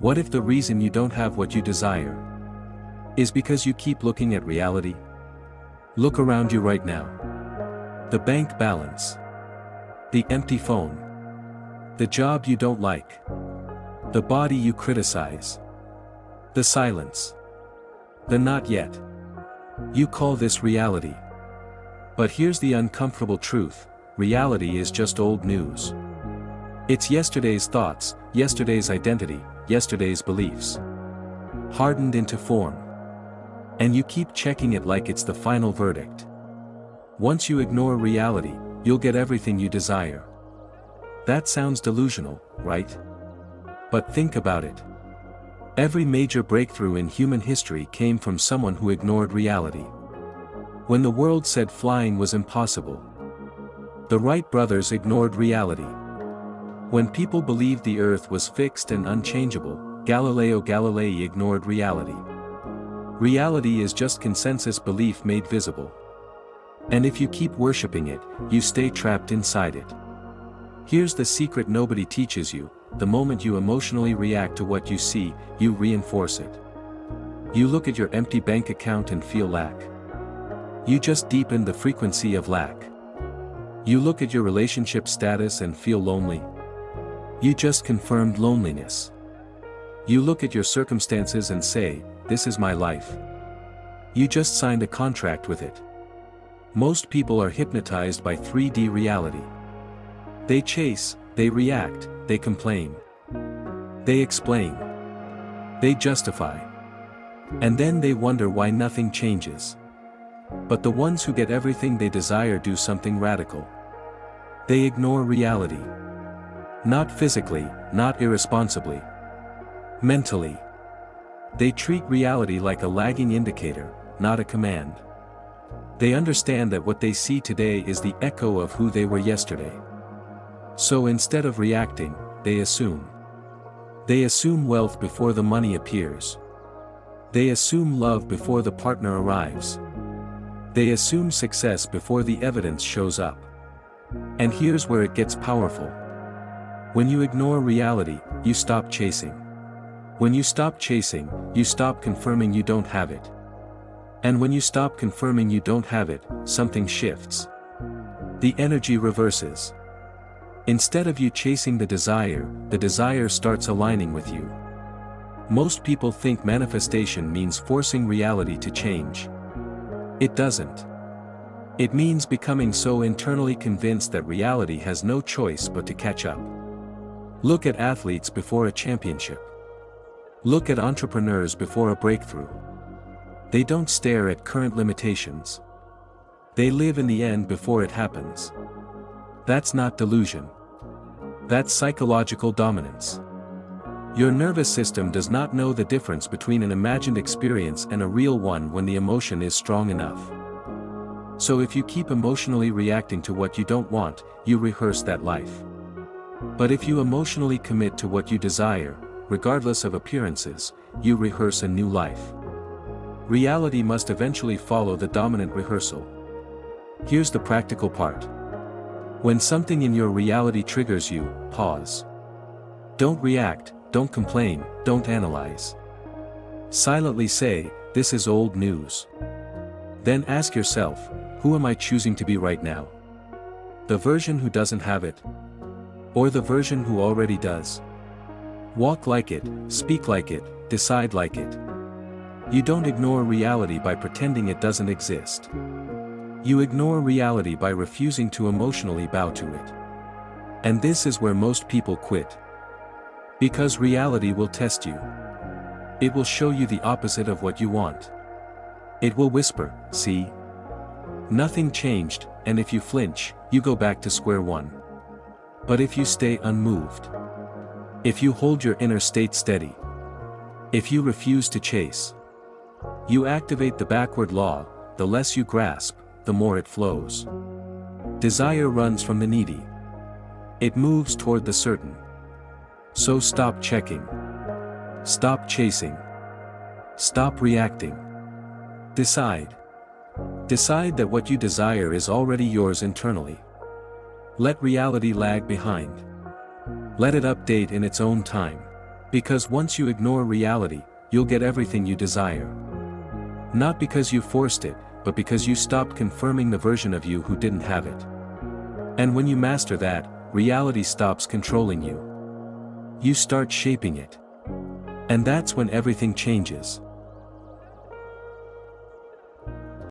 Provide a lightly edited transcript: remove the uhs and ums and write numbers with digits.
What if the reason you don't have what you desire is because you keep looking at reality? Look around you right now. The bank balance. The empty phone. The job you don't like. The body you criticize. The silence. The not yet. You call this reality. But here's the uncomfortable truth: reality is just old news. It's yesterday's thoughts, yesterday's identity, yesterday's beliefs, hardened into form. And you keep checking it like it's the final verdict. Once you ignore reality, you'll get everything you desire. That sounds delusional, right? But think about it. Every major breakthrough in human history came from someone who ignored reality. When the world said flying was impossible, the Wright brothers ignored reality. When people believed the earth was fixed and unchangeable, Galileo Galilei ignored reality. Reality is just consensus belief made visible. And if you keep worshipping it, you stay trapped inside it. Here's the secret nobody teaches you: the moment you emotionally react to what you see, you reinforce it. You look at your empty bank account and feel lack. You just deepen the frequency of lack. You look at your relationship status and feel lonely. You just confirmed loneliness. You look at your circumstances and say, "This is my life." You just signed a contract with it. Most people are hypnotized by 3D reality. They chase, they react, they complain. They explain. They justify. And then they wonder why nothing changes. But the ones who get everything they desire do something radical. They ignore reality. Not physically, not irresponsibly. Mentally. They treat reality like a lagging indicator, not a command. They understand that what they see today is the echo of who they were yesterday. So instead of reacting, they assume. They assume wealth before the money appears. They assume love before the partner arrives. They assume success before the evidence shows up. And here's where it gets powerful. When you ignore reality, you stop chasing. When you stop chasing, you stop confirming you don't have it. And when you stop confirming you don't have it, something shifts. The energy reverses. Instead of you chasing the desire starts aligning with you. Most people think manifestation means forcing reality to change. It doesn't. It means becoming so internally convinced that reality has no choice but to catch up. Look at athletes before a championship. Look at entrepreneurs before a breakthrough. They don't stare at current limitations. They live in the end before it happens. That's not delusion. That's psychological dominance. Your nervous system does not know the difference between an imagined experience and a real one when the emotion is strong enough. So if you keep emotionally reacting to what you don't want, you rehearse that life. But if you emotionally commit to what you desire, regardless of appearances, you rehearse a new life. Reality must eventually follow the dominant rehearsal. Here's the practical part. When something in your reality triggers you, pause. Don't react, don't complain, don't analyze. Silently say, "This is old news." Then ask yourself, who am I choosing to be right now? The version who doesn't have it? Or the version who already does? Walk like it, speak like it, decide like it. You don't ignore reality by pretending it doesn't exist. You ignore reality by refusing to emotionally bow to it. And this is where most people quit. Because reality will test you. It will show you the opposite of what you want. It will whisper, "See? Nothing changed," and if you flinch, you go back to square one. But if you stay unmoved, if you hold your inner state steady, if you refuse to chase, you activate the backward law: the less you grasp, the more it flows. Desire runs from the needy. It moves toward the certain. So stop checking. Stop chasing. Stop reacting. Decide. Decide that what you desire is already yours internally. Let reality lag behind. Let it update in its own time. Because once you ignore reality, you'll get everything you desire. Not because you forced it, but because you stopped confirming the version of you who didn't have it. And when you master that, reality stops controlling you. You start shaping it. And that's when everything changes.